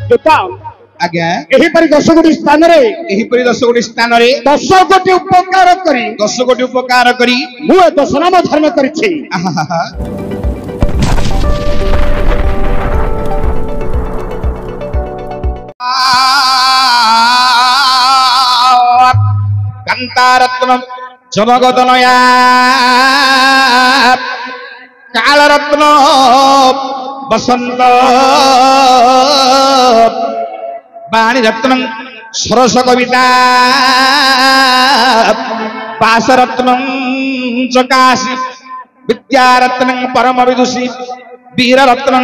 आज्ञा एही परि 10 कोटी स्थान रे 10 कोटी स्थान रे 10 कोटी उपकार करी 10 कोटी उपकार करी मु 10 नाम धर्म करिछि। कांतारत्न जमगतनया कालरत्न बसंत वाणीरत्न सरस कविता पाशरत्न चकाशी विद्यारत्न परम विदुषी वीररत्न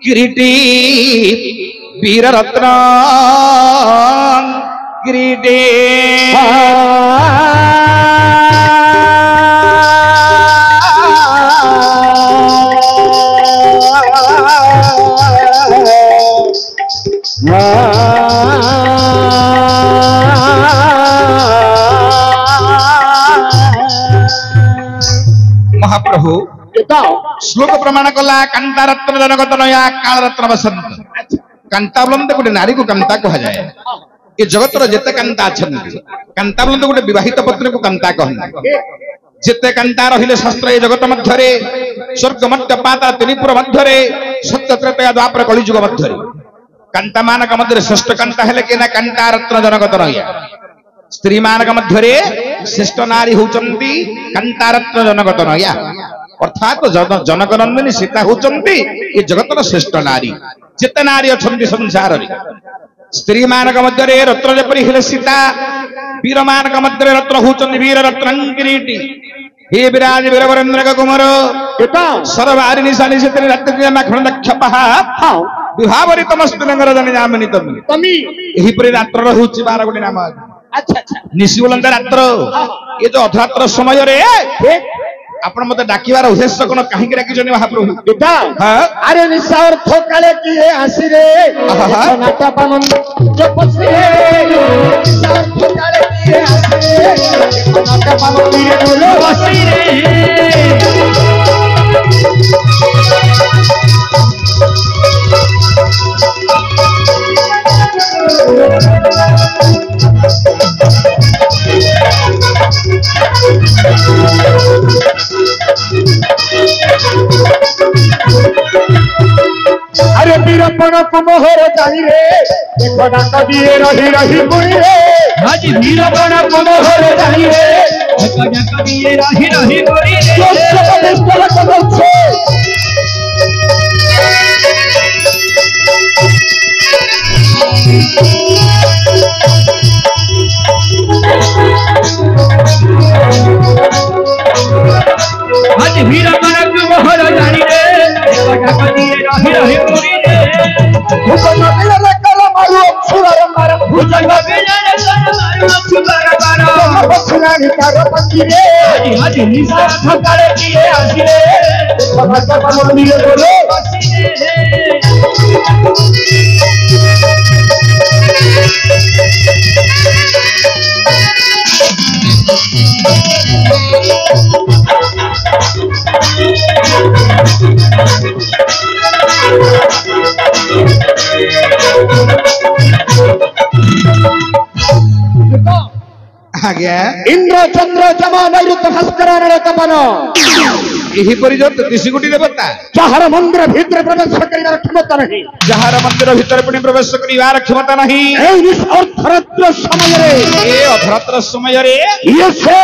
किरीटी वीररत्न किरीटी महाप्रभु श्लोक प्रमाण कला कांतारत्न जनगतनया कालरत्न बसंत कांतावलंत गोटे नारी को कांता कहा जाए। ये जगतर जेते कांता अछंती कांतावलंत गोटे विवाहित पत्नी को कांता कहନ୍ତି। जेते कांता रहिले शास्त्र ये जगत मध्यरे स्वर्ग मध्य पाताल त्रिपुर मध्यरे सत्य त्रेता द्वापर कलिजुग मध्यरे कांता मानक मध्यरे श्रेष्ठ कांता हेले केना कांतारत्न जनगतनया स्त्री मानक मध्यरे श्रेष्ठ नारी होचंती कांतारत्न जनगतनया अर्थात जनक नंदिनी सीता होचंती ये जगतर श्रेष्ठ नारी। जेते नारी अछंती संसार रे स्त्री मानक मध्यरे रत्न जेपरि हेले सीता वीर मानक मध्यरे रत्न होचंती वीर रत्न किरीटी हे विराज वीरवरेंद्र कुमार सर्वारि निशानि सेतरि रत्न खंड क्षपः विभावरि तमस्तु नगर जन जामिनी तमी एही परि रात्र होची 12 गोटी नाम। अच्छा निशी बोलंत रात्र ये जो अधरात्र समय रे आपण मते डाकिवार उद्देश्य कोन काहे कि डाकी जने महाप्रभु बेटा अरे निशा अर्थ काले की है हसी रे नाटा पानन जो पसी रे निशा अर्थ काले की है हसी रे नाटा पानन रे बोलो हसी रे अरे वीरपण कुमोहर जाई रे देखो डाक दिए रही रही बुई रे आज वीरपण कुमोहर जाई रे देखो डाक दिए रही रही बुई रे आज वीरपण कुमोहर जाई रे देखो डाक दिए रही रही बुई रे भूषण बिलले कल मारू सुरर मार भूषण बिलले कल मारू सुरर मार बसनानी तार पति रे आज निशा ठकाले किए आसी रे भगत मंदिर बोलो आसी रे इंद्र चंद्र जमा नैऋत भास्कर तपन यही परिजत 30 कोटी देवता जहार मंदिर भीतर प्रवेश करिवार क्षमता नहीं जहार मंदिर भीतर पुनी प्रवेश करिवार क्षमता नहीं अर्धरात्र समय रे ए अर्धरात्र समय रे ये से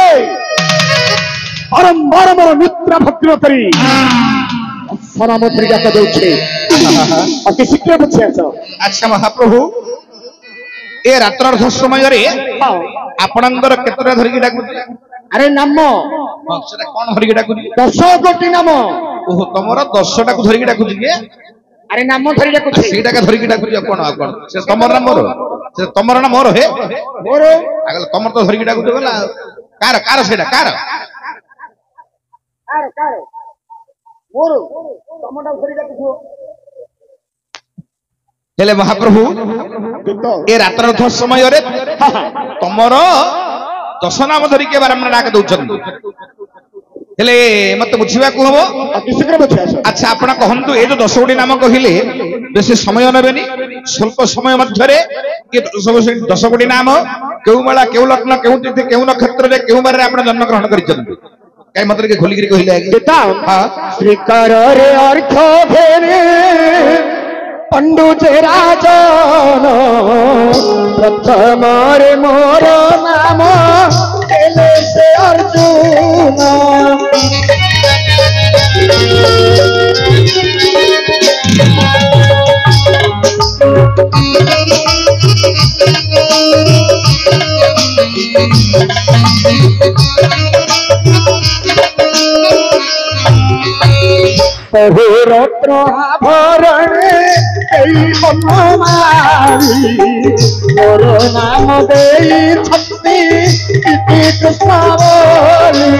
बारंबार मोर मित्र भग्न करी सनामत्री जात देउछे अति शीघ्र बुझे अच्छा महाप्रभु ए रात्रर्ध समय रे आपणंकर केतरा धरिकी डाकु अरे नाम सेटा कोन धरिकी डाकु 10 कोटी नाम ओहो तमरा 10 टाकु धरिकी डाकु जे अरे नाम धरि डाकु सेटा का धरिकी डाकु कोन कोन से तमर नाम मोर से तमर नाम मोर हे मोर अगल तमर तो धरिकी डाकु गला कार कार सेटा कार कार कार मोर तमटा धरि डाकु हेले महाप्रभु ए रात्ररथ समय रे तमरो 10 नाम धरि के बारम्बार डाक दउछन हेले मते बुझिबा को हबो अच्छा आपण कहंतु ए जो 10 गोटी नाम कहिले বেশি সময় নেবেনি স্বল্প সময় মধ্যে কি 10 কোটি নাম কেউ বেলা কেউ লগ্ন কেউ তিথি কেউ নক্ষত্রে কেউ বারে আপনি জন্মগ্রহণ করেছেন কাই মতে কি খোলিকি কহিলে পিতা শ্রীকরে অর্থ ফেরে পণ্ডুচে রাজন প্রথমরে মোর নাম এলে সে অর্জুন বহু রত্ন আভরণে এই বনমালী মোর নাম ଦେଇଛନ୍ତି কৃষ্ণ বলি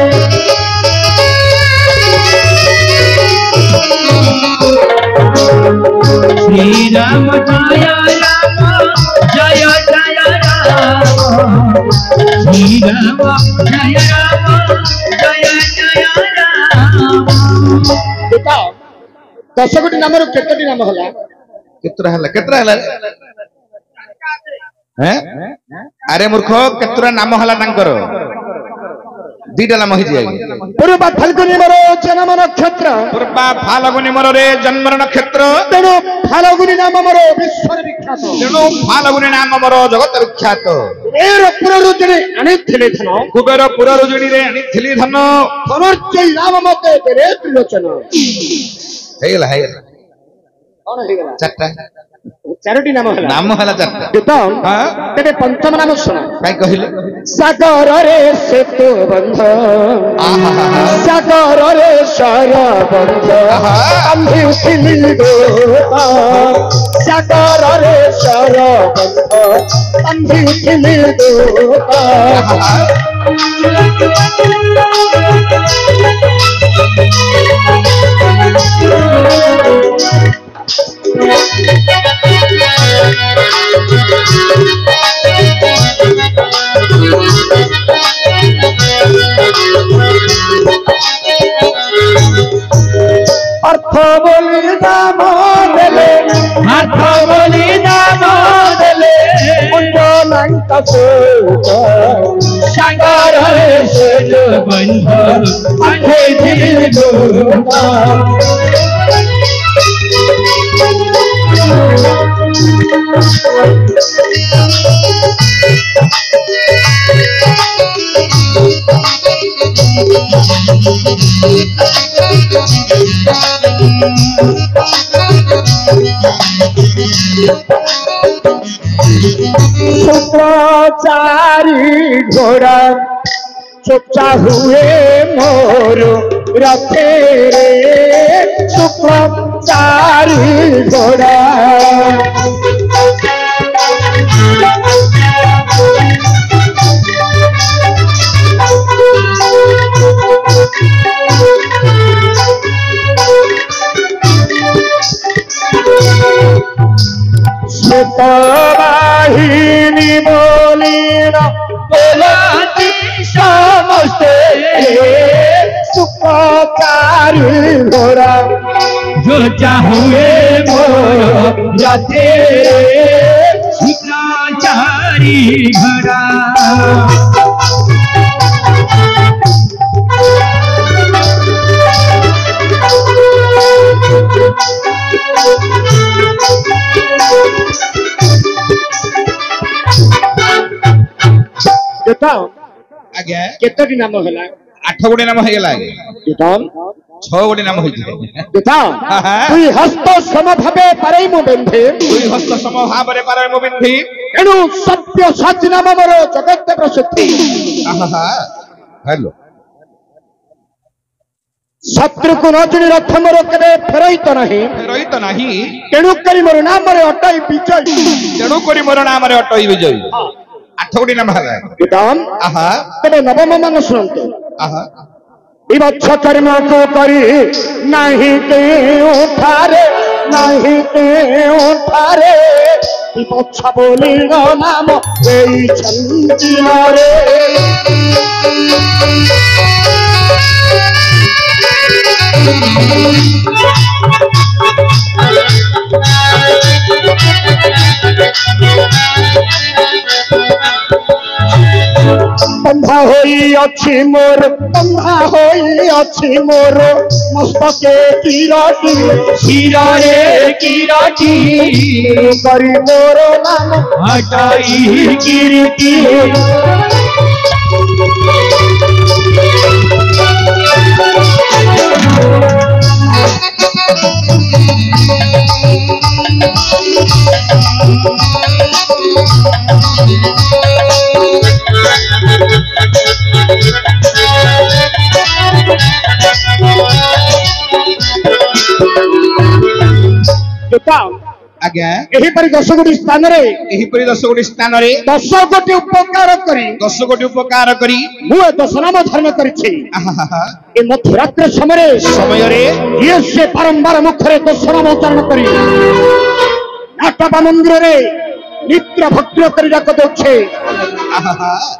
শ্রীরাম জয় রাম জয় জয় রাম শ্রীরাম জয় রাম জয় জয় রাম ପିତା 10 କୋଟି ନାମରୁ କେତୋଟି ନାମ ହେଲା କେତେଟା ହେଲା ଆରେ ମୂର୍ଖ କେତେଟା ନାମ ହେଲା ତାଙ୍କର ଦିଟା ନାମ ହେଇଛି ପୂର୍ବା ଫାଲ୍ଗୁନି ମୋର ଜନ୍ମ ନକ୍ଷତ୍ର ପୂର୍ବା ଫାଲ୍ଗୁନି ମୋରରେ ଜନ୍ମ ନକ୍ଷତ୍ର ତେଣୁ ଫାଲ୍ଗୁନି ନାମ ମୋର ବିଶ୍ୱରେ ବିଖ୍ୟାତ ତେଣୁ ଫାଲ୍ଗୁନି ନାମ ମୋର ଜଗତ ବିଖ୍ୟାତ କୁବେରପୁରରୁ ଜଣେ ଆଣିଥିଲେ ଧନ କୁବେରପୁରରୁ ଜଣେ ଆଣିଥିଲି ଧନ ଧନର୍ଜୟ ନାମ ମତେ ଦେଲେ ତ୍ରିଲୋଚନ ହେଇଗଲା କଣ ହେଇଗଲା ଚାରିଟା 4ଟି ନାମ ହେଲା ଚାରିଟା ପିତା ତେବେ ପଞ୍ଚମ ନାମ ଶୁଣ କାଇଁ କହିଲେ ସାଗରରେ ସେତୁ ବନ୍ଧ ସାଗରରେ ସରବନ୍ଧ ଆମ୍ଭି ଉଠିଲି ସାଗରରେ ସରବନ୍ଧ ଆମ୍ଭି ଉଠିଲି अर्थ बोली नाम देले अर्थ बोली नाम देले कुंडलांक सोच सागर से जो बंध आखे दिल गोता शुक्राचारी घोड़ा चुपचा हुए मोर रखे रे शुक्राचारी घोड़ा बाहिनी बोलीन बोलाती समस्ते सुखकारी घोड़ा जो चाहुए मोर जाते शुक्राचारी घड़ा ଆଜ୍ଞା କେତୋଟି ନାମ ହେଲା 8 ଗୋଟି ନାମ ହେଇଗଲା ଆଜ୍ଞା 6 ଗୋଟି ନାମ ହେଇଛି ଦୁଇ ହସ୍ତ ସମଭାବେ ପାରେଇ ମୁଁ ବିନ୍ଧି ଦୁଇ ହସ୍ତ ସମଭାବରେ ପାରେଇ ମୁଁ ବିନ୍ଧି ଏଣୁ ସତ୍ୟ ସାଚି ନାମ ମୋର ଜଗତ ପ୍ରସିଦ୍ଧି ହ୍ୟାଲୋ ଶତ୍ରୁକୁ ନ ଚିଣି ରଥ ମୋର କେବେ ଫେରାଇତ ନାହିଁ ତେଣୁକରି ମୋର ନାମରେ ଅଟଇ ବିଜୟୀ ବିଜୟୀ 8 ଗୋଟି ନାମ ହେଲା ତେବେ ନବମ ମାନ ଶୁଣନ୍ତୁ ବିଭତ୍ସ କର୍ମକୁ କରି ନାହିଁ କେଉଁଠାରେ ବିଭତ୍ସ ବୋଲି ନାମ ଦେଇଛନ୍ତି ନରେ ଅଛି ମୋର ବନ୍ଧା ହୋଇ ଅଛି ମୋର ମସ୍ତକେ କିରଟି শিরারে কিরাটি କରି ମୋର ନାମ হটাই কিরতি ଆଜ୍ଞା ଏହିପରି 10 ଗୋଟି ସ୍ଥାନରେ ଏହିପରି 10 ଗୋଟି ସ୍ଥାନରେ 10 ଗୋଟି ଉପକାର କରି 10 କୋଟି ଉପକାର କରି ମୁଁ ଏ 10 ନାମ ଧାରଣ କରିଛି। ଏ ମଧ୍ୟରାତ୍ର ସମୟରେ ଇଏ ସେ ବାରମ୍ବାର ମୁଖରେ 10 ନାମ ଉଚ୍ଚାରଣ କରି ନାଟବା ମନ୍ଦିରରେ ନିତ୍ର ଭକ୍ତି କରି ଡାକ ଦେଉଛି।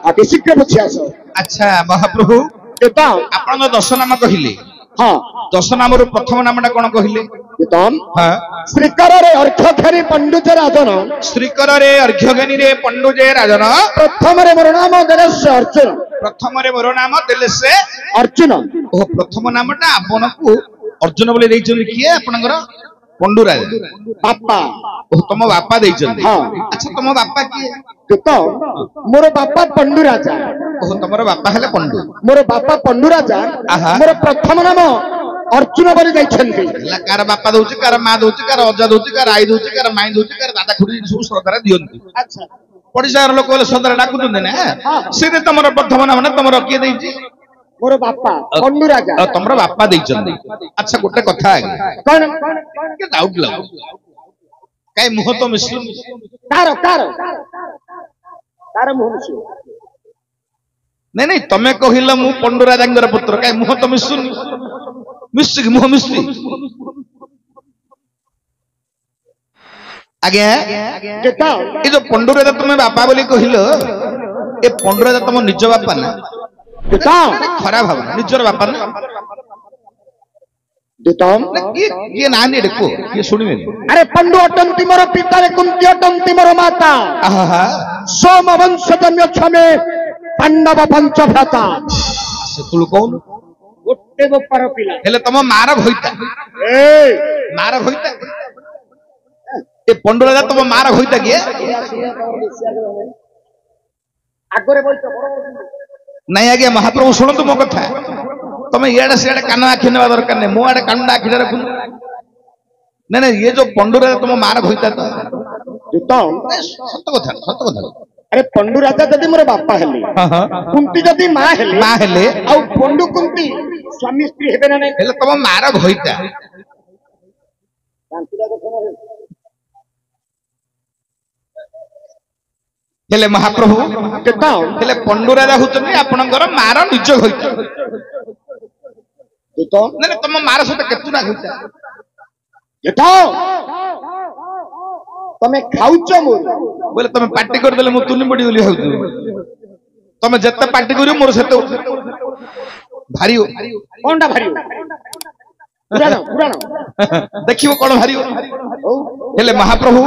ଅତି ଶୀଘ୍ର ବୁଝି ଆସ। ଆଚ୍ଛା ମହାପ୍ରଭୁ ଆପଣ 10 ନାମ କହିଲେ ହଁ 10 ନାମରୁ ପ୍ରଥମ ନାମଟା କଣ କହିଲେ? ଶ୍ରୀକରରେ ଅର୍ଘ୍ୟଘେରି ପଣ୍ଡୁଜେ ରାଜନ ଶ୍ରୀକରରେ ଅର୍ଘ୍ୟଘେନିରେ ପଣ୍ଡୁଜେ ରାଜନ ପ୍ରଥମରେ ମୋର ନାମ ଦେଲେ ସେ ଅର୍ଜୁନ ପ୍ରଥମରେ ମୋର ନାମ ଦେଲେ ସେ ଅର୍ଜୁନ। ଓ ପ୍ରଥମ ନାମଟା ଆପଣଙ୍କୁ ଅର୍ଜୁନ ବୋଲି ଦେଇଛନ୍ତି କିଏ? ଆପଣଙ୍କର ପଣ୍ଡୁରାଜ ବାପା। ଓ ତମ ବାପା ଦେଇଛନ୍ତି। ଆଚ୍ଛା ତମ ବାପା କିଏ? ମୋର ବାପା ପଣ୍ଡୁ ରାଜା। ଓ ତମର ବାପା ହେଲେ ପଣ୍ଡୁ। ମୋର ବାପା ପଣ୍ଡୁ ରାଜା ମୋର ପ୍ରଥମ ନାମ ଅର୍ଜୁନ ବୋଲି ଦେଇଛନ୍ତି। କାର ବାପା ଦଉଛି, କାର ମା ଦଉଛି, କାର ଅଜା ଦଉଛି, କାର ଆଈ ଦଉଛି, କାର ମାଇଁ ଦଉଛି, କାର ଦାଦା ଖୁଡି ସବୁ ଶ୍ରଦ୍ଧାରେ ଦିଅନ୍ତି। ପଡିଶାର ଲୋକ ହେଲେ ଶ୍ରଦ୍ଧାରେ ଡାକୁଛନ୍ତି ନା। ସେରେ ତମର ପ୍ରଥମ ନାମ ନା ତମର କିଏ ଦେଇଛି? ମୋର ବାପା ପଣ୍ଡୁ ରାଜା। ତମର ବାପା ଦେଇଛନ୍ତି। ଆଚ୍ଛା ଗୋଟେ କଥା କଣ ଡାଉଟ ଲାଗୁଛି କାଇଁ ମୁହଁ ତ ମିଶୁନି। କାର ମୁହଁ ମିଶୁ? ନାଇଁ ନାଇଁ ତମେ କହିଲ ମୁଁ ପଣ୍ଡୁ ରାଜାଙ୍କର ପୁତ୍ର, କାଇଁ ମୁହଁ ତ ମିଶୁନି। ମିଶୁଛି ମୁହଁ ମିଶୁଛି। ଆଜ୍ଞା ଏ ଯୋଉ ପଣ୍ଡୁ ରାଜା ତମେ ବାପା ବୋଲି କହିଲ, ଏ ପଣ୍ଡୁ ରାଜା ତମ ନିଜ ବାପା ନା? ଖରାପ ଭାବ ନିଜର ବାପା ନା? କିଏ ନାହାନ୍ତି ଏଠି କୁହ, କିଏ ଶୁଣିବେନି। ଆରେ ପଣ୍ଡୁ ଅଟନ୍ତି ମୋର ପିତା, କୁନ୍ତି ଅଟନ୍ତି ମୋର ମାତା। ସୋମ ବଂଶ ଜନ୍ମ ଛମେ ପାଣ୍ଡବ ପଞ୍ଚ ଭ୍ରାତା। ସେତେବେଳୁ କହୁନୁ ଗୋଟେ ଗୋପାର ପିଲା ହେଲେ ତମ ମାର ଘଇତା। ମାର ଘଇତା ଏ ପଣ୍ଡୁ ରାଜା ତମ ମାର ଘଇତା କିଏ? ନାଇଁ ଆଜ୍ଞା ମହାପ୍ରଭୁ ଶୁଣନ୍ତୁ ମୋ କଥା। ତମେ ଇଆଡେ ସିଆଡେ କାନ ଆଖି ନେବା ଦରକାର ନାହିଁ। ମୋ ଆଡେ କାନଟା ଆଖିଟା ରଖୁନ। ନାଇଁ ନାଇଁ ଇଏ ଯୋଉ ପଣ୍ଡୁ ରାଜା ତମ ମାର ଘଇତା ତ? ସତ କଥା ସତ କଥା। ଆରେ ପଣ୍ଡୁ ରାଜା ଯଦି ମୋର ବାପା ହେଲେ, କୁନ୍ତି ଯଦି ମା ହେଲେ, ଆଉ ପଣ୍ଡୁ କୁନ୍ତି ସ୍ୱାମୀ ସ୍ତ୍ରୀ ହେବେ ନା ନାଇଁ? ହେଲେ ତମ ମାର ଘଇତା। ହେଲେ ମହାପ୍ରଭୁ ହେଲେ ପଣ୍ଡୁ ରାଜା ହଉଛନ୍ତି ଆପଣଙ୍କର ମାର ନିଜ ଘଇତା। ନାଇଁ ତମ ମାର ସହିତ କେତୁଟା ଘଇତା? ତମେ ଖାଉଛ ବୋଲେ ତମେ ପାଟି କରିଦେଲେ ମୁଁ ତୁନି ପଡି ବୋଲି ଭାବୁଛୁ। ତମେ ଯେତେ ପାଟି କରିବ ମୋର ସେତେ ଭାରି। କଣଟା ଭାରି? ଦେଖିବ କଣ ଭାରି। ହେଲେ ମହାପ୍ରଭୁ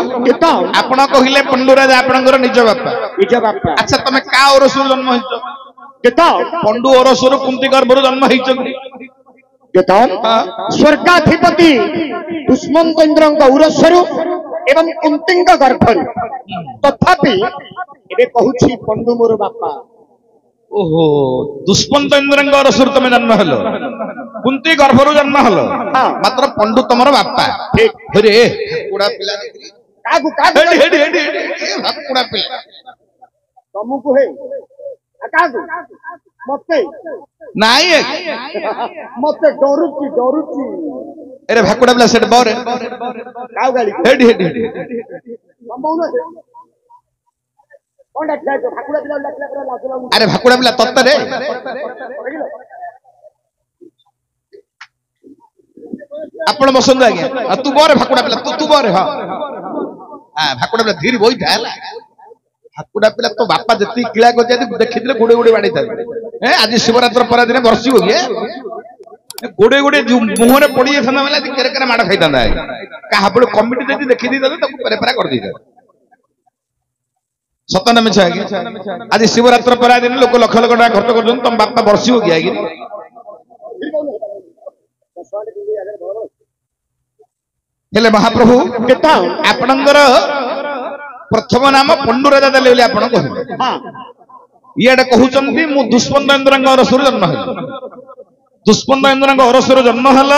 ଆପଣ କହିଲେ ପଣ୍ଡୁ ରାଜା ଆପଣଙ୍କର ନିଜ ବାପା। ଆଚ୍ଛା ତମେ କା ଓରସରୁ ଜନ୍ମ ହେଇଛ? ପଣ୍ଡୁ ଓରସରୁ କୁନ୍ତି ଗର୍ଭରୁ ଜନ୍ମ ହେଇଛନ୍ତି। ସ୍ୱର୍ଗାଧିପତି ଦୁଷ୍ମନ୍ତ ଇନ୍ଦ୍ରଙ୍କ ଉରସରୁ ଏବଂ କୁନ୍ତୀଙ୍କ ଗର୍ଭରୁ। ତଥାପି ଏବେ କହୁଛି ପଣ୍ଡୁ ମୋର ବାପା। ଓହୋ ଦୁଷ୍ମନ୍ତ ଇନ୍ଦ୍ରଙ୍କ ଅରସରୁ ତମେ ଜନ୍ମ ହେଲ, କୁନ୍ତି ଗର୍ଭରୁ ଜନ୍ମ ହେଲ, ମାତ୍ର ପଣ୍ଡୁ ତମର ବାପା। ତମକୁ ମତେ ନାଇଁ ମତେ ଡରୁଛି। ଏରେ ଭାକୁଡା ପିଲା ସେଠି ବରେ ଆରେ ଭାକୁଡା ପିଲା ତତ୍ତରେ ଆପଣ ବସନ୍ତୁ ଆଜ୍ଞା। ତୁ ବରେ ଭାକୁଡା ପିଲା ତୁ ବରେ। ହଁ ଭାକୁଡା ପିଲା ଧୀରେ ବଇଥା ହେଲା। ଭାକୁଡା ପିଲା ତୋ ବାପା ଯେତିକି କିଳା କରି ଦେଖିଥିଲେ ଗୋଡେ ଗୋଡେ ବାଡେଇଥାନ୍ତି। ଆଜି ଶିବରାତ୍ର ପରାଦିନେ ବର୍ଷିବ କି ଗୋଡେ ଗୋଡେ ମୁହଁରେ ପଡି ଯାଇଥାନ୍ତା ବୋଲେ କେରେ କେରେ ମାଡ ଖାଇଥାନ୍ତା। କାହା କମିଟି ଯଦି ଦେଖିଦେଇଥାନ୍ତେ ତାକୁ ପେରେପେରା କରିଦେଇଥାନ୍ତେ। सतन मिछ आगे आज शिवरात्र पर दिन लोक लक्ष लक्ष टाका खर्च कर तुम बापा बर्षिव कि आगे हेले महाप्रभु आपणकर प्रथम नाम पंडु राजा देले बोली आपण कहले इयाडे कहउचंती मु दुष्मंत इंद्रंग अरसुर जन्म हेल दुष्मंत इंद्रंग अरसुर जन्म हेल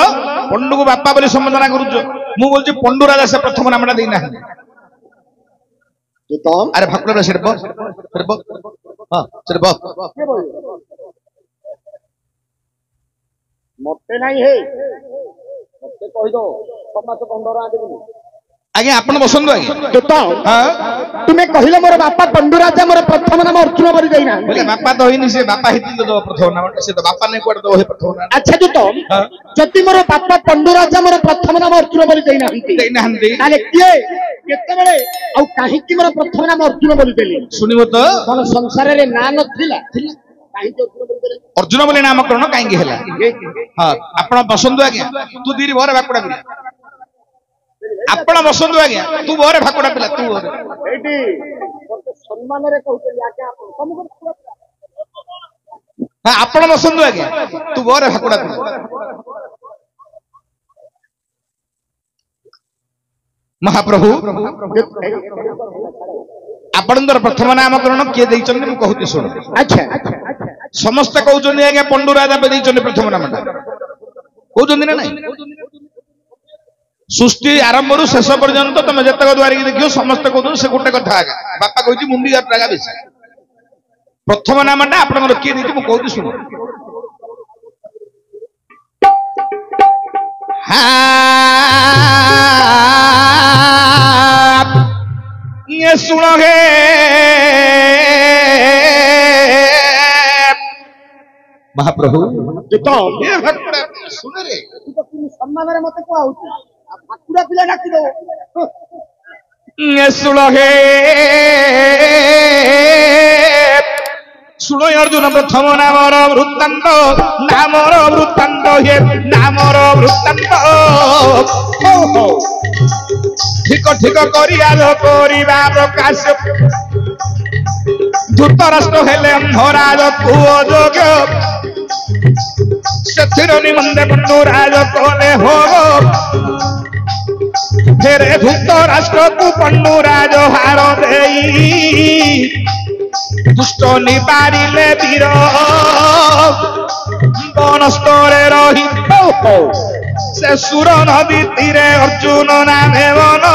पंडु को बापा बोली संबोधन करूछ मु बोलची पंडु राजा से प्रथम नामटा देना अरे भक्तरा सिर्फ हां सिर्फ मते नहीं है मते कहि दो समाज पंडरा देबनी आगे आपण बसंतु आगे हां तुमे कहिले मोर बापा पंडु राजा मोर प्रथम नाम अर्जुन बरि देइना बोले बापा तो होइनी से बापा हित दो प्रथम नाम से तो बापा ने कोड दो हे प्रथम नाम अच्छा तो जति मोर बापा पंडु राजा मोर प्रथम नाम अर्जुन बरि देइना हंती ताले किए केते बेले आ काहे कि मोर प्रथम नाम अर्जुन बरि देले सुनिबो तो कोन संसार रे ना नथिला काहे कि अर्जुन बोले नामकरण काहे कि हला हां आपण बसंतु आगे तू दीरी भरे बाकुडा पिला आपण बसंतु आगे तू भरे भाकुडा पिला तू भरे एटी सम्मान रे कहते आके आपण हां आपण बसंतु आगे तू भरे भाकुडा पिला महाप्रभु आपणकर प्रथम नामकरण किए दैचंदी मु कहूती सुन अच्छा समस्त कहउचंदी आगे पंडु राजा पे दैचंदी प्रथम नामटा कहउचंदी ना नहीं सृष्टि आरंभ रु शेष पर्यंत तुम जतक द्वार की देखियो समस्त कहउछ से गोटे कथा आगे बापा कहउची मुंडी जात्रा बेसी प्रथम नामटा आपणकर किए दैची मु कहूती सुन ये सुनो हे महाप्रभु तो ये भक्तरा सुन रे तू तो सम्मान रे मते को आउछ भाकुडा पिला डाकी दो ये सुनो हे सुनो अर्जुन प्रथम नामर वृत्तांत नामर वृत्तांत हे नामर वृत्तांत ठीक ठीक करिया करिबा प्रकाश धृतराष्ट्र हेले अंधराज पुओ जोग सथिर निमंदे पंडु राज कोले हो फेरे धृतराष्ट्र को पंडु राज हार देई दुष्ट निपारिले वीर बनस्तरे रही से सुर नदी तीरे अर्जुन नामे वन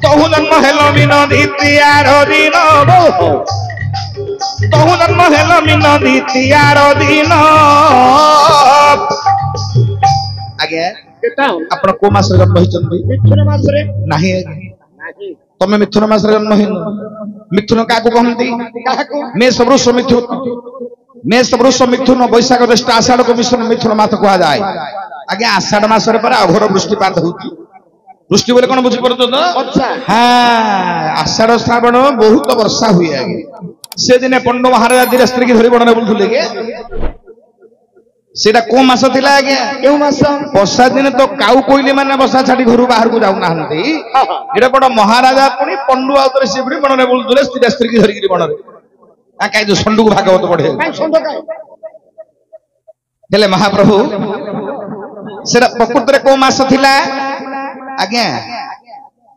तहु जन्म हेल मिनदी तियार दिन तहु जन्म हेल मिनदी तियार दिन आगे आपण को मास जन्म होइचंदी मिथुन मास रे नाही तमे मिथुन मास रे जन्म हेन मिथुन काको कहंती काको मे सबरुष मिथुन मे सबरुष मिथुन वैशाख ज्येष्ठ आषाढ़ को मिथुन मास कहा जाए आगे आषाढ़ मास रे पर अघोर वृष्टिपात होती वृष्टि बोले कोन बुझी परतो तो अच्छा हां आषाढ़ श्रावण बहुत वर्षा हुई आगे से दिन पंडु महाराज धीरे स्त्री की धरी बणने बोलथुले के सेटा को मास थिला आगे केउ मास वर्षा दिन तो काउ कोइली माने वर्षा छाडी घर बाहर को जाउ नाहंती एटा बड महाराजा पुनी पंडु आउतरे सिबड़ी बणने बोलथुले स्त्री की धरी बणने आ काई जो संडु को भागवत पढे काई संड काई हेले महाप्रभु सेटा प्रकृत रे को मास थिला आज्ञा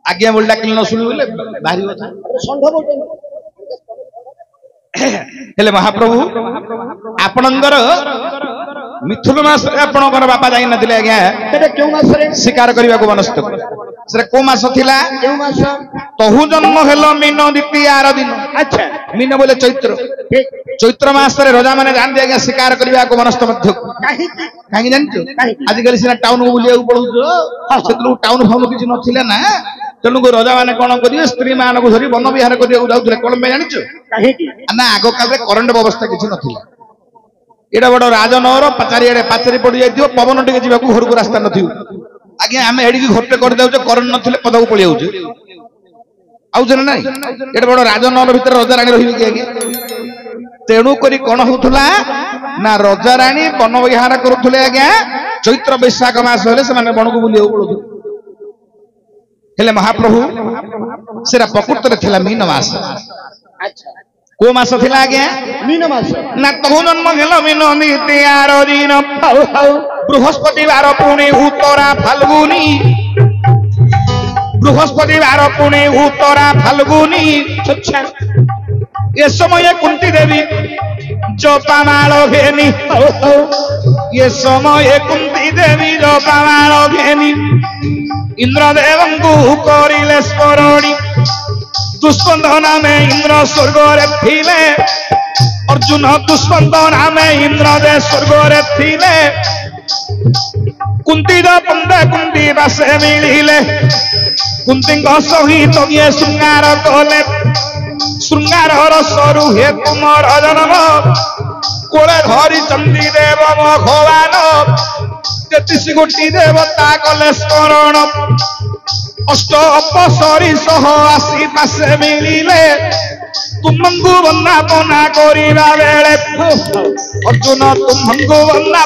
आज्ञा बोलडा किल न सुनि बोले बाहरी କଥା संड बोलते हेले महाप्रभु आपणंगर मिथुन मास आपणकर बापा जाई नथिले आज्ञा तेरे केउ मास रे शिकार करबा को मनस्त से को मास थिला केउ मास तहु जन्म हेलो मीन द्वितीयार दिन अच्छा मीन बोले चैत्र चैत्र मास रे राजा माने जान दिया शिकार करबा को मनस्त मध्य काहे काहे जानछु आज गली सिना टाउन को बुलिया पड़ुछो सेतलु टाउन फाउन किछि नथिले ना तेणु को राजा माने कोन करिवे स्त्री मान को धरी वन विहार करिया जाउथले कोन में जानछु काहे ना आगो काल रे करंट व्यवस्था किछि नथिला एडा बड़ राजनगर पाचारी एडे पाचारी पड़ी जाइथियो पवन टिके जीवा को घर को रास्ता नथियो आगे आमे एडी की घरटे कर देउ करंट नथिले पद को पळि आउछु आउछ ना एडा बड़ राजनगर भीतर राजा रानी रहिबे कि आगे तेणु करी कोन होथुला ना राजा रानी वन विहार करूथुले आगे चैत्र वैशाख मास होले से माने बण को बुलियो पड़ुथु हेले महाप्रभु सेरा प्रकृत थिला मीन मास अच्छा को मास थिला आज्ञा मीन मास ना तो जन्म गेल मीन नीति आरो दिन हाउ हाउ बृहस्पतिवार पुणे उत्तरा फाल्गुनी बृहस्पतिवार पुणे उत्तरा फाल्गुनी अच्छा ये समय कुंती देवी जोपामाल घेनी हाउ हाउ ये समय कुंती देवी जोपामाल घेनी इंद्रदेव को करिले स्मरणी दुष्मंत नामे इंद्र स्वर्ग रे थिले अर्जुन दुष्मंत नामे इंद्र दे स्वर्ग रे थिले कुंती द पंडा कुंती बासे मिलिले कुंती सहित ये श्रृंगार कले श्रृंगार रसरु हे तुमर जन्म कोले धरी चंदी देव भगवान 33 कोटी देवता कले स्मरण अष्ट अपसरी सह आसी पासे मिलिले तुमको वंदना करिबा बेले अर्जुन तुमको वंदना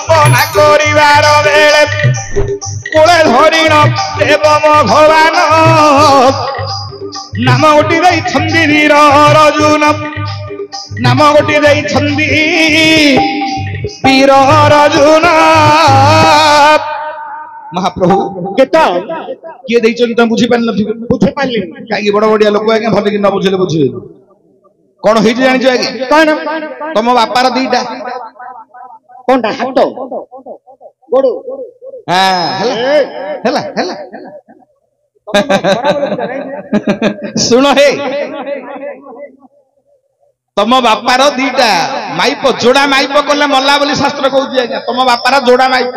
करिबार बेले कोले धरिण देव भगवान नाम गोटी दई छंदी वीर अर्जुन नाम गोटी दई छंदी वीर अर्जुन महाप्रभु केता किए देइछन त बुझी पान नथि बुझे पाइले काई बड़ बड़िया लोक आगे भले कि न बुझले बुझिबे कोन होई जानि छ आगे कोन तम बापार दीटा कोनटा हातो गोडो हां हला हला सुन हे तम बापार दीटा माइप जोड़ा माइप कले मल्ला बोली शास्त्र कहउछि आज्ञा तम बापार जोड़ा माइप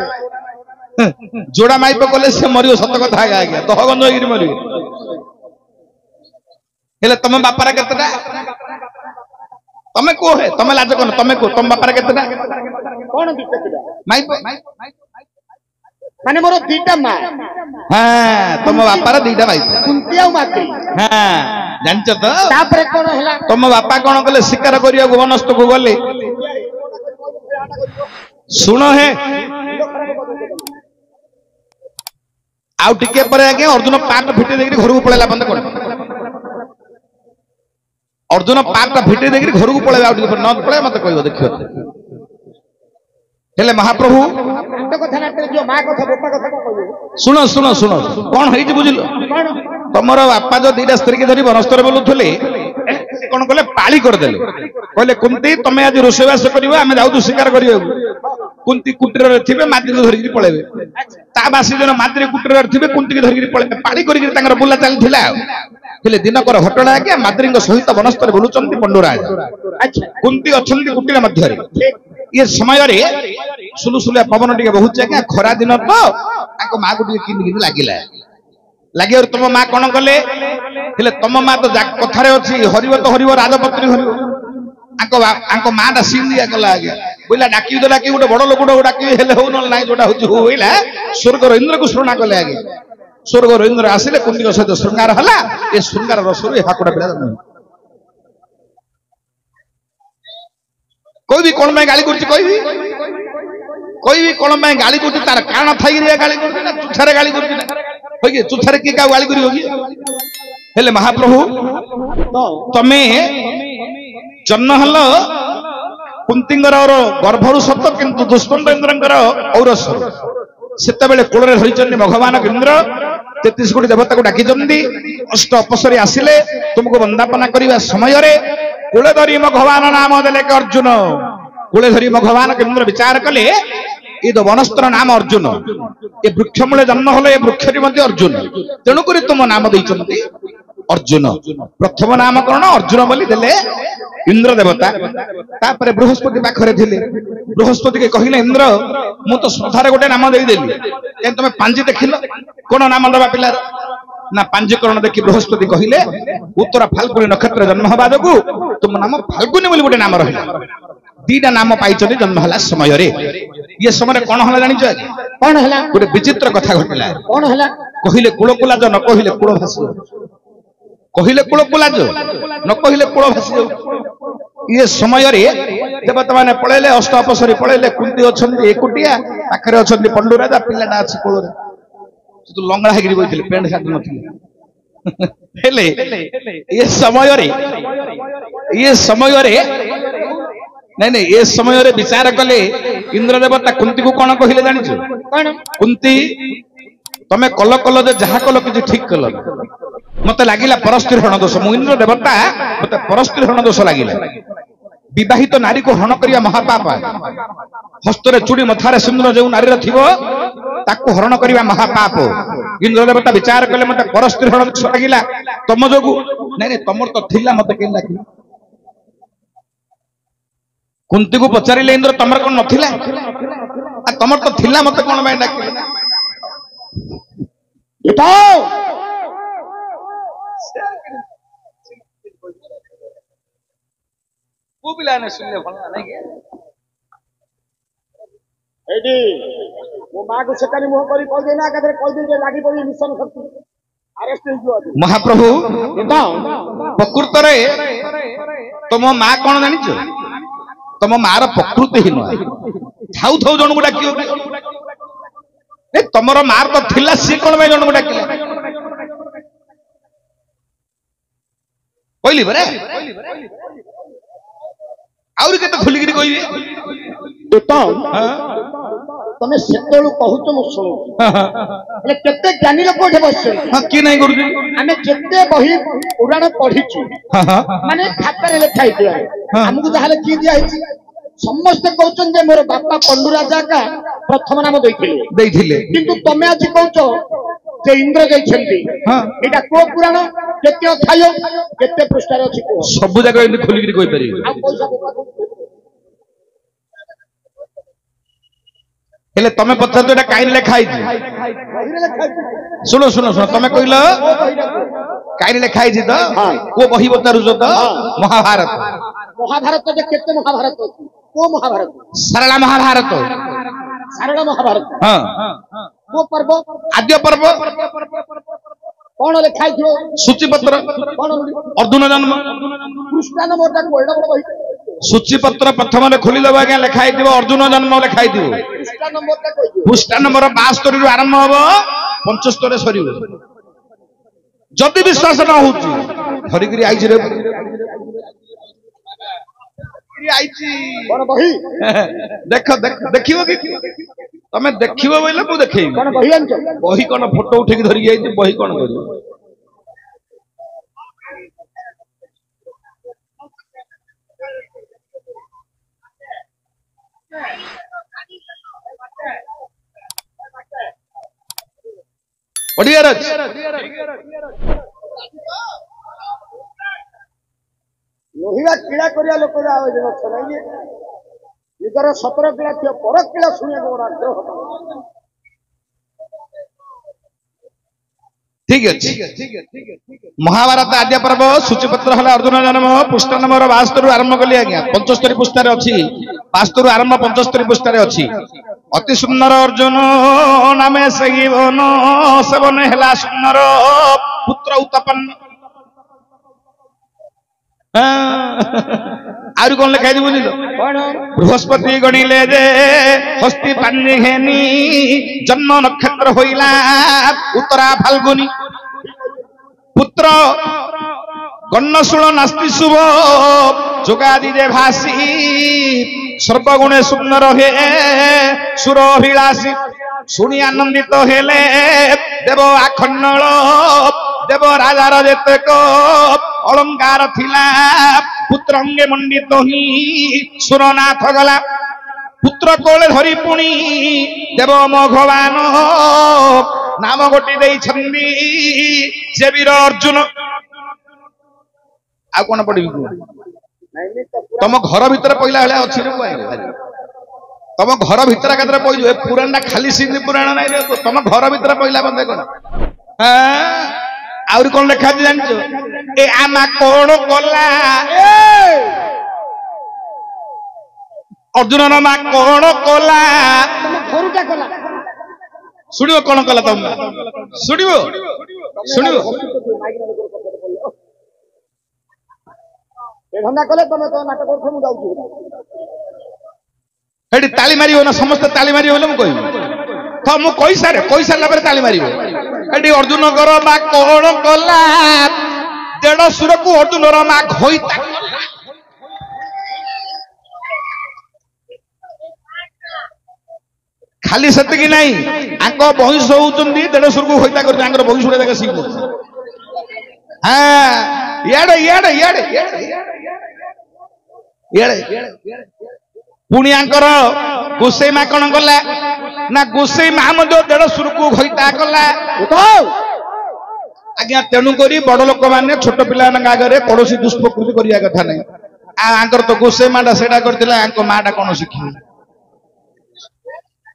जोड़ा माइप कले से मरियो सत कथा आज्ञा दह गंज होइरि मरियो हेले तम बापार केतटा तमे को है तमे लाज कोन तमे को तम बापार केतटा कोन दिक्कत माइप माने मोर दीटा मा हां तम बापार दीटा माइप कुंतिया माती हां जानछ तो तापरे कोन हला तम बापा कोन कले शिकार करिया वनस्थ को गले सुनो हे आउ टिके पर आगे अर्जुन पाट फिटे देकरी घर को पळेला बंद कर अर्जुन पाट फिटे देकरी घर को पळेला आउ टिके पर न पळे मते कहबो देखियो हेले महाप्रभु तो कथा ना जो मा कथा बापा कथा कहबो सुनो सुनो सुनो कोन होई बुझिलो कोन तमरो बापा जो दीटा स्त्री के धरी वनस्तर बोलुथले से कोन कहले पाली कर देले कहले कुंती तमे आज रोसेवास करिवो आमे जाउ शिकार करियो कुंती कुटीर रे थिबे माद्री को धरिकरी पळेबे ता बासी जन माद्री कुटीर रे थिबे कुंती के धरिकरी पळेबे पाली करिकरी तांगर बुला चलथिला हेले दिनकर घटना के माद्री को सहित वनस्तर बोलुचंती पंडुराज अच्छा कुंती अछंती कुटीर मध्य रे ये समय रे सुलुसुलिया पवन टिके बहुत जाके खरा दिन तो ताको मा को टिके किन लागिला लागे और तुम माँ कौन कले हेले तुम माँ तो कथारे अच्छी हरिव तो हरिव राजपत्री हरिव आंको माँ टा सीन दिया गला आगे बोला डाकी तो डाकी गोटे बड़ लोक डाकी हेले हो ना जोटा होइला स्वर्गर इंद्र को शरणा कले आगे स्वर्गर इंद्र आसिले कुंती सहित श्रृंगार हला ए श्रृंगार रसरु ए हाकुड़ा पिला कोई भी कौन में गाली करछि कोई भी कौन में गाली करछि तार कारण थाई रे गाली करछि ना तुछारे गाली करछि ना होगी तुछारे की का गाली करी होगी हेले महाप्रभु तमे जन्म हलो कुंतींगर गर्भरु सत किंतु दुष्मंत इंद्रंकर औरस सेते बेले कोଳରେ धरिचन्नी भगवान इंद्र 33 कोटी देवता को डाकिचन्नी अष्ट अपसरी आसिले तुमको वंदना करिवा समय रे कोळे धरि भगवान नाम देले के अर्जुन कोळे धरि भगवान इंद्र विचार कले ये तो वनस्त्र नाम अर्जुन ये वृक्ष मूले जन्म हलो ये वृक्ष मध्य अर्जुन तेणुक तुम नाम देइचन्ती अर्जुन प्रथम नामकरण अर्जुन बोली देले इंद्र देवता तापरे बृहस्पति पाखरे थिले बृहस्पति के कहिले इंद्र मु तो श्रद्धारे गोटे नाम देई देली ए तमे पांजी देखिलो कोन नाम दबा पिलार ना पांजीकरण देखि बृहस्पति कहिले उत्तर फाल्गुनी नक्षत्र जन्म हबा जगु तुम नाम फाल्गुनी बोली गोटे नाम रहिला दीटा नाम पाइचनी जन्म हला समय रे ये समय कोन हला जानि छ कोन हला गोटे विचित्र कथा घटिला कोन हला कहिले कुलकुला जो न कहिले कुल भासी कहिले कुलकुला जो न कहिले कुल भासी ये समय रे देवता माने पळेले अष्ट अपसरी पळेले कुंती अछंती एकुटिया पाखरे अछंती पंडुराजा पिलाटा अछि कोଳରେ तो लंगड़ा हेगिरी बोइथिले पेंट साट नथिले हेले ये समय रे नहीं नहीं ये समय रे विचार कले इंद्र देवता कुंती को कौन कहले जानि छु कौन कुंती तमे कल कल जे जहा कल कि ठीक कल मते लागिला परस्त्रीहरण दोष मु इंद्र देवता मते परस्त्रीहरण दोष लागिला विवाहित नारी को हरण करिया महापाप हस्तरे चूड़ी मथारे सिंदूर जो नारी थिबो ताको हरण करिया महापाप इंद्र देवता विचार कले मते परस्त्रीहरण दोष लागिला तम जोगु नहीं नहीं तमर तो थिला मते के लागिला कुंती को पचारिले इंद्र तमर कोन नथिला आ तमर तो थिला मते कोन बाय डाकिला बताओ वो पिला ने सुनले भला नहीं के एडी वो मां को सेकानी मुह करी कह देना कदर कह दे जे लागी पड़ी मिशन शक्ति अरेस्ट हो गयो महाप्रभु बताओ प्रकृत रे तुम मां कोन जानि छ तुम मार प्रकृति ही न थाउ थाउ जण को डाकियो ए तमरो मार तो थिला सी कोन में जण को डाकिला कहली बरे आउरी केते खुली गिरी कहबे बताओ तमे सेतेलु कहूत मु सुनु એટલે केते ज्ञानी लोक उठे बसछे हां की नहीं गुरुजी हमें जेते बही पुराण पढिछु माने खातारे लिखा हितिया हमकु जहाले की दिया हिची समस्त कहउछन जे मोर बापा पंडु राजा का प्रथम नाम देइथिले किंतु तमे आज कहउछो जे इंद्र जइछन्ती हां एटा को पुराण केते अध्याय केते पृष्ठ रे अछि को सब जगह इन खुली गिरी कहि परिबे आ पैसा हेले तमे पछा तो एटा काइन लेखा हिची सुनो सुनो सुनो तमे कहिलो काइन लेखा हिची तो को बही बतारु जो तो महाभारत महाभारत जे केते महाभारत अछि को महाभारत सरला महाभारत सरला महाभारत हां को पर्व आद्य पर्व कोन लेखाइ थियो सूचीपत्र कोन अर्जुन जन्म कृष्ण मोटा कोइडा बड़ बही सूचीपत्र प्रथम रे खोली दबा के लेखाइ दिबो अर्जुन जन्म लेखाइ दिबो कृष्ण मोटा कोइ पृष्ठ नंबर 72 रु आरंभ हबो 75 रे सरीबो जदि विश्वास न होउची धरि गिरी आइछि रे आइछि कोन बही देख देख देखिबो कि तमे देखिबो बोले मु देखैबी कोन बही आनछ बही कोन फोटो उठे के धरि आइछि बही कोन करियो ओडियारज लोहिया कीड़ा करिया लोक जाओ जे छनाई निकर 17 कीड़ा थियो पर कीड़ा सुनिया को आग्रह होता ठीक है महाभारत आद्य पर्व सूचीपत्र हला अर्जुन जन्म पृष्ठ नंबर 72 आरंभ कली आज्ञा 75 पृष्ठ रे अछि 72 आरंभ 75 पृष्ठ रे अछि अति सुंदर अर्जुन नामे सही वन सेवन हला सुंदर पुत्र उत्पन्न आरु कोन लिखाइ दिबो बुझिलो कोन बृहस्पति गणिले जे हस्ती पानी हेनी जन्म नक्षत्र होइला उत्तरा फाल्गुनी पुत्र गण्यशूल नास्ति शुभ जोगादि जे भासी सर्वगुणे सुंदर हे सुर अभिलाषी सुनी आनंदित हेले देव आखंडल देव राजार जेतेक अलंकार थिला पुत्र अंगे मंडित ही सुरनाथ गला पुत्र कोले धरी पुणी देव भगवान नाम गोटी देई छंदी जे वीर अर्जुन आ कोन पडिबी तम घर भीतर पहिला हेला अछि रे तम घर भीतर केतरे पइजो ए पुराणा खाली सिंधी पुराण नै रे तम घर भीतर पहिला बंदे कोन आउरी कोन लेखा दी जानछो ए आमा कोन कोला अर्जुन नमा कोन कोला घरुटा कोला सुनियो कोन कोला तम सुनियो सुनियो ए धंदा कले तमे तो नाटक करथु मु जाउछु हेडी ताली मारियो ना समस्त ताली मारियो बोले मु कहि तो मु कहि सारे कहि सारला पर ताली मारियो ଏଠି ଅର୍ଜୁନଙ୍କର ମା କଣ କଲା ଦେଢଶୁରକୁ ଅର୍ଜୁନର ମା ଘଇତା ଖାଲି ସେତିକି ନାହିଁ ଆଙ୍କ ବଂଶ ହଉଛନ୍ତି ଦେଢଶୁରକୁ ଘଇତା କରୁଛନ୍ତି ଆଙ୍କର ବଂଶରେ ଦେଖ ଶିଖୁ ହଁ ଇଆଡେ ଇଆଡେ ଇଆଡେ ଇଆଡେ ପୁଣି ଆଙ୍କର ଗୋସେଇ ମା କଣ କଲା ନା ଗୋସେଇ ମା ମଧ୍ୟ ଦେଢଶୁରକୁ ଘଇତା କଲା ଆଜ୍ଞା ତେଣୁକରି ବଡ ଲୋକମାନେ ଛୋଟ ପିଲାମାନଙ୍କ ଆଗରେ କୌଣସି ଦୁଷ୍ପ୍ରକୃତି କରିବା କଥା ନାହିଁ ଆଉ ଆଙ୍କର ତ ଗୋସେଇ ମାଟା ସେଇଟା କରିଥିଲା ଆଙ୍କ ମାଟା କଣ ଶିଖିବ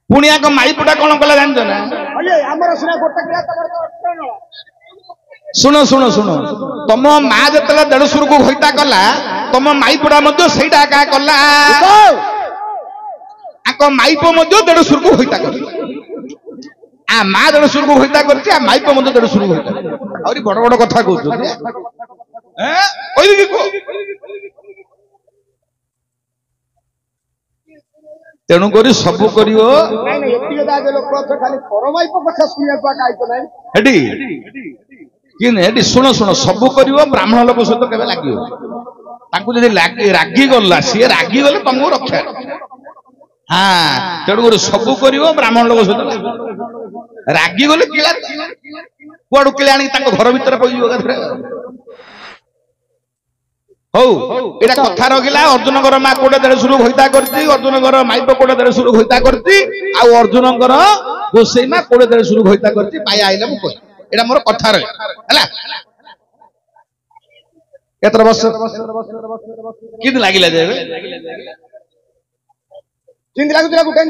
ପୁଣି ଆଙ୍କ ମାଇପୁଟା କଣ କଲା ଜାଣିଛ ନା ଶୁଣ ଶୁଣ ଶୁଣ ତମ ମା ଯେତେବେଳେ ଦେଢଶୁରକୁ ଘଇତା କଲା ତମ ମାଇପୁଟା ମଧ୍ୟ ସେଇଟା ଏକା କଲା ଆଙ୍କ ମାଇପ ମଧ୍ୟ ଦେଢଶୁରକୁ ଘଇତା କଲା आ माँ देढ़शुर को होता करती आ माई मत देढ़शुर को होता आउरी बड़ बड़ कथा कहउछथि कहि कि को तेणु करी सब करियो नाही नाही एतिके दागे लोक अछ खाली परमाई को कथा सुनिया को आइतो नाही हेडी कि ने हेडी सुनो सुनो सब करियो ब्राह्मण लोक सहित केबे लागियो तांकु जदि रागी गला सी रागी गले तुमको रक्षा हाँ तेणु करी सब करियो ब्राह्मण लोक सहित रागी गले किला कुआडू किला आनी तांको घर भीतर पइयो कथरे हौ एटा कथा रगिला अर्जुनकर मा कोडे देढशुर होइता करती अर्जुनकर माइप कोडे देढशुर होइता करती आ अर्जुनकर गोसेई मा कोडे देढशुर होइता करती पाई आइला मु कहि एटा मोर कथा रे हला केतर वर्ष किद लागिला जेबे जिंद लागु तुला कुठे